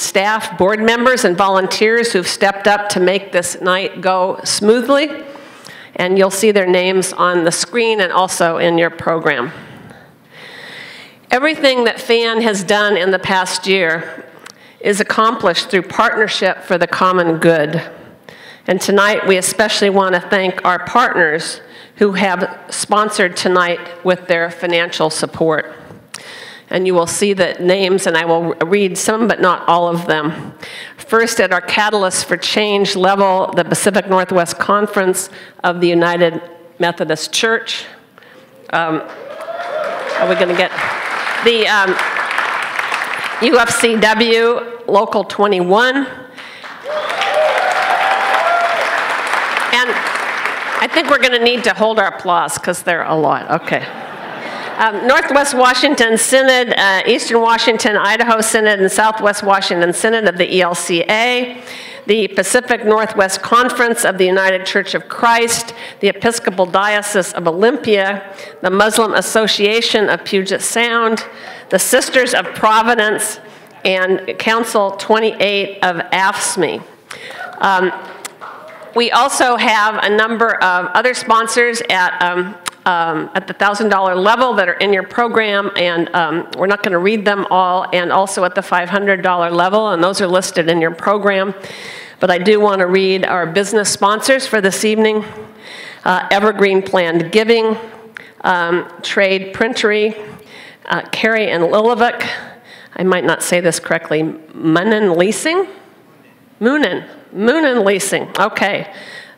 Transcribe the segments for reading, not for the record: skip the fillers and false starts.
staff, board members, and volunteers who've stepped up to make this night go smoothly. And you'll see their names on the screen and also in your program. Everything that FAN has done in the past year is accomplished through partnership for the common good. And tonight, we especially want to thank our partners who have sponsored tonight with their financial support. And you will see the names, and I will read some, but not all of them. First, at our Catalyst for Change level, the Pacific Northwest Conference of the United Methodist Church. Are we going to get the UFCW Local 21? And I think we're going to need to hold our applause because there are a lot. Okay. Northwest Washington Synod, Eastern Washington, Idaho Synod, and Southwest Washington Synod of the ELCA, the Pacific Northwest Conference of the United Church of Christ, the Episcopal Diocese of Olympia, the Muslim Association of Puget Sound, the Sisters of Providence, and Council 28 of AFSCME. We also have a number of other sponsors at the $1,000 level that are in your program, and we're not going to read them all, and also at the $500 level, and those are listed in your program. But I do want to read our business sponsors for this evening. Evergreen Planned Giving, Trade Printery, Carrie and Lilivik, I might not say this correctly, Moonen Leasing? Moonen Leasing, okay.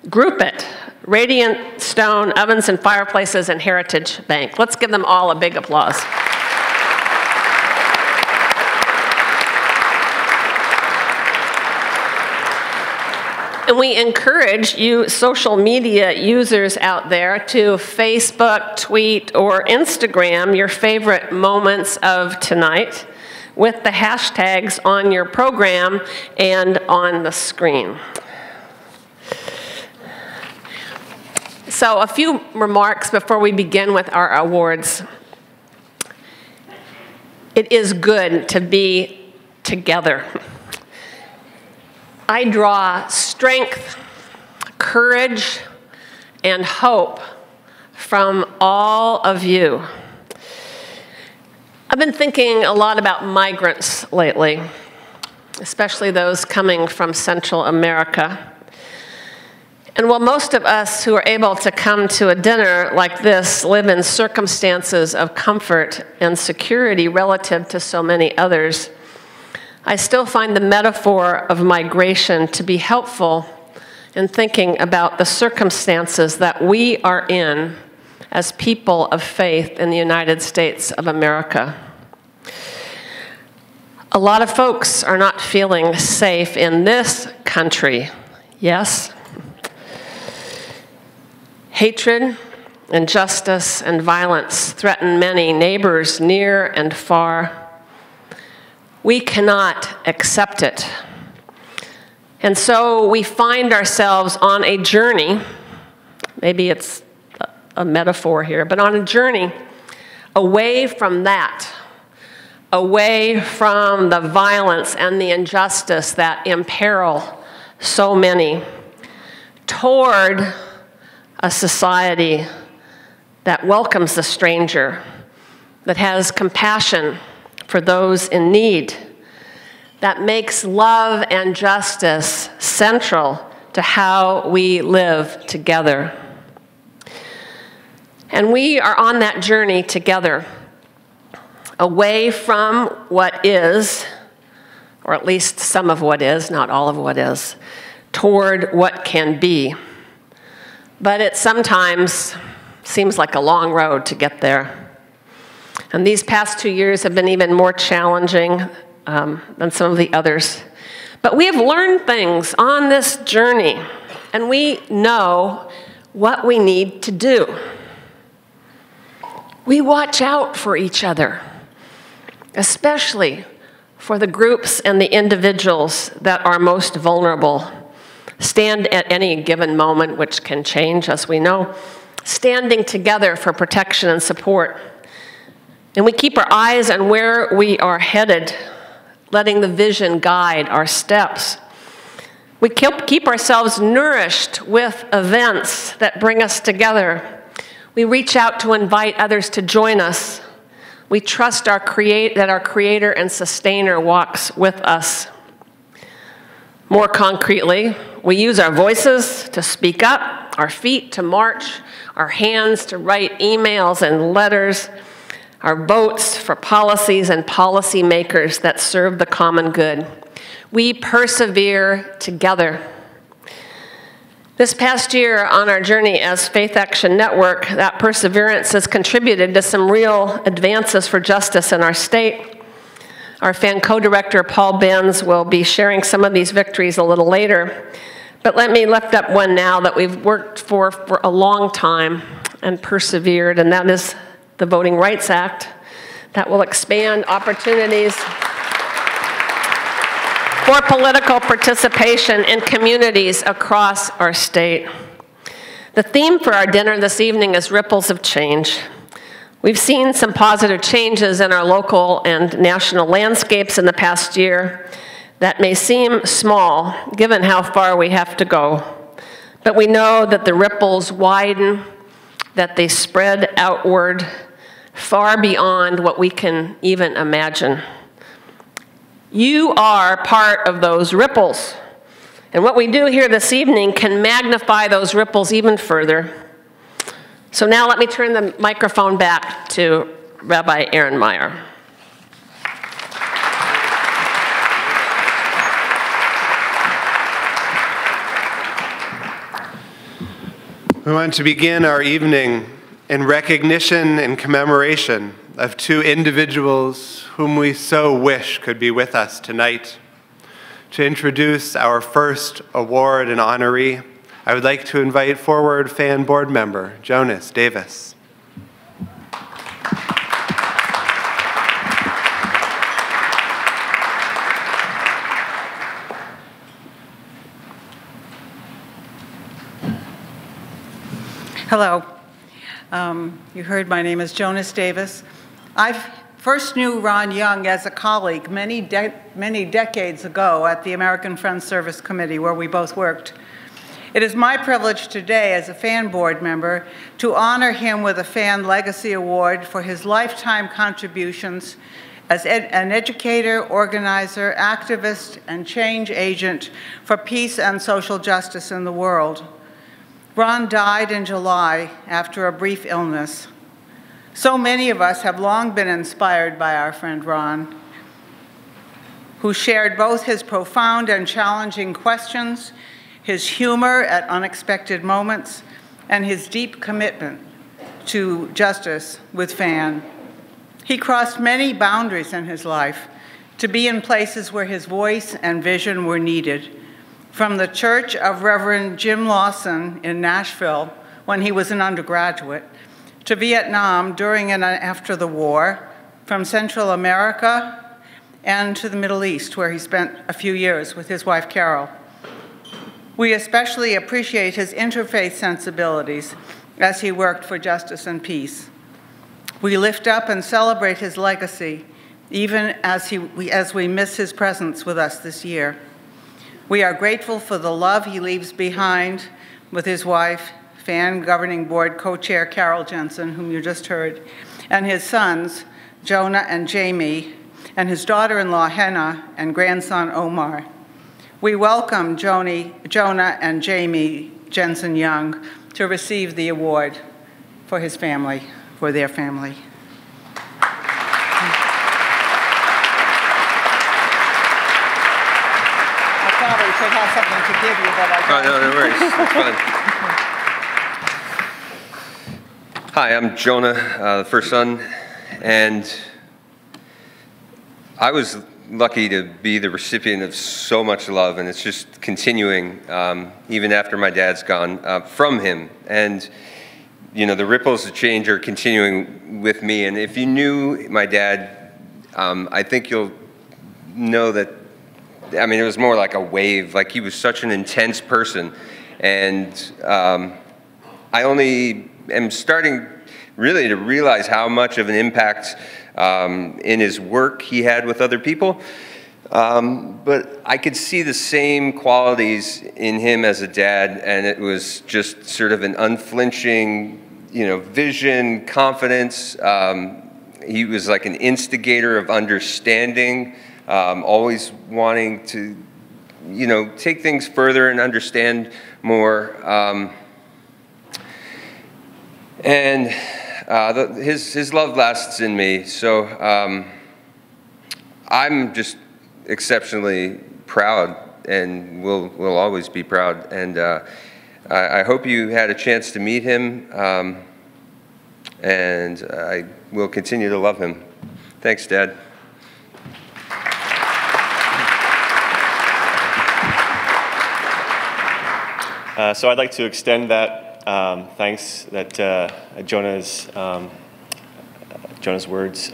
Group It, Radiant Stone, Ovens and Fireplaces, and Heritage Bank. Let's give them all a big applause. And we encourage you social media users out there to Facebook, tweet, or Instagram your favorite moments of tonight with the hashtags on your program and on the screen. So a few remarks before we begin with our awards. It is good to be together. I draw strength, courage, and hope from all of you. I've been thinking a lot about migrants lately, especially those coming from Central America. And while most of us who are able to come to a dinner like this live in circumstances of comfort and security relative to so many others, I still find the metaphor of migration to be helpful in thinking about the circumstances that we are in as people of faith in the United States of America. A lot of folks are not feeling safe in this country, yes? Hatred, injustice, and violence threaten many neighbors near and far. We cannot accept it. And so we find ourselves on a journey, maybe it's a metaphor here, but on a journey away from that, away from the violence and the injustice that imperil so many, toward a society that welcomes the stranger, that has compassion for those in need, that makes love and justice central to how we live together. And we are on that journey together, away from what is, or at least some of what is, not all of what is, toward what can be. But it sometimes seems like a long road to get there. And these past 2 years have been even more challenging than some of the others. But we have learned things on this journey, and we know what we need to do. We watch out for each other, especially for the groups and the individuals that are most vulnerable. Stand at any given moment, which can change, as we know, standing together for protection and support. And we keep our eyes on where we are headed, letting the vision guide our steps. We keep ourselves nourished with events that bring us together. We reach out to invite others to join us. We trust that our Creator and Sustainer walks with us. More concretely, we use our voices to speak up, our feet to march, our hands to write emails and letters, our votes for policies and policymakers that serve the common good. We persevere together. This past year on our journey as Faith Action Network, that perseverance has contributed to some real advances for justice in our state. Our FAN co-director, Paul Benz, will be sharing some of these victories a little later. But let me lift up one now that we've worked for a long time and persevered, and that is the Voting Rights Act that will expand opportunities for political participation in communities across our state. The theme for our dinner this evening is Ripples of Change. We've seen some positive changes in our local and national landscapes in the past year that may seem small, given how far we have to go. But we know that the ripples widen, that they spread outward far beyond what we can even imagine. You are part of those ripples. And what we do here this evening can magnify those ripples even further. So now let me turn the microphone back to Rabbi Aaron Meyer. We want to begin our evening in recognition and commemoration of two individuals whom we so wish could be with us tonight. To introduce our first award and honoree, I would like to invite forward FAN board member Jonas Davis. Hello. You heard my name is Jonas Davis. I first knew Ron Young as a colleague many decades ago at the American Friends Service Committee, where we both worked. It is my privilege today as a FAN board member to honor him with a FAN Legacy Award for his lifetime contributions as an educator, organizer, activist, and change agent for peace and social justice in the world. Ron died in July after a brief illness. So many of us have long been inspired by our friend Ron, who shared both his profound and challenging questions, his humor at unexpected moments, and his deep commitment to justice with FAN. He crossed many boundaries in his life to be in places where his voice and vision were needed. From the Church of Reverend Jim Lawson in Nashville when he was an undergraduate, to Vietnam during and after the war, from Central America, and to the Middle East, where he spent a few years with his wife, Carol. We especially appreciate his interfaith sensibilities as he worked for justice and peace. We lift up and celebrate his legacy, even as we miss his presence with us this year. We are grateful for the love he leaves behind with his wife, FAN Governing Board Co-Chair Carol Jensen, whom you just heard, and his sons, Jonah and Jamie, and his daughter-in-law, Henna, and grandson, Omar. We welcome Jonah and Jamie Jensen Young to receive the award for his family, for their family. I have something to give you, but I don't. Oh, no worries. It's fine. Hi, I'm Jonah, the first son, and I was lucky to be the recipient of so much love, and it's just continuing even after my dad's gone from him. And you know, the ripples of change are continuing with me. And if you knew my dad, I think you'll know that. I mean, it was more like a wave. Like, he was such an intense person, and I only am starting really to realize how much of an impact in his work he had with other people. But I could see the same qualities in him as a dad, and it was just sort of an unflinching, vision, confidence. He was like an instigator of understanding, always wanting to, take things further and understand more. His love lasts in me, so I'm just exceptionally proud, and will always be proud. And I hope you had a chance to meet him, and I will continue to love him. Thanks, Dad. So I'd like to extend that thanks that Jonah's words.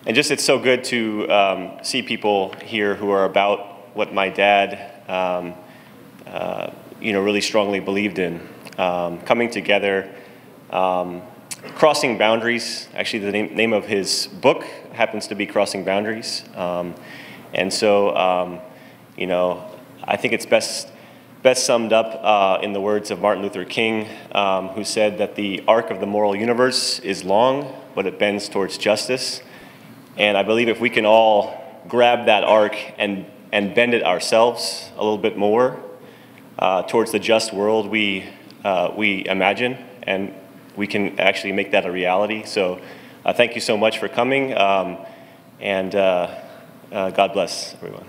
And just it's so good to see people here who are about what my dad, really strongly believed in. Coming together, crossing boundaries. Actually, the name of his book happens to be Crossing Boundaries. And so, I think it's best summed up in the words of Martin Luther King, who said that the arc of the moral universe is long, but it bends towards justice. And I believe if we can all grab that arc and bend it ourselves a little bit more towards the just world we imagine, and we can actually make that a reality. So thank you so much for coming, and God bless everyone.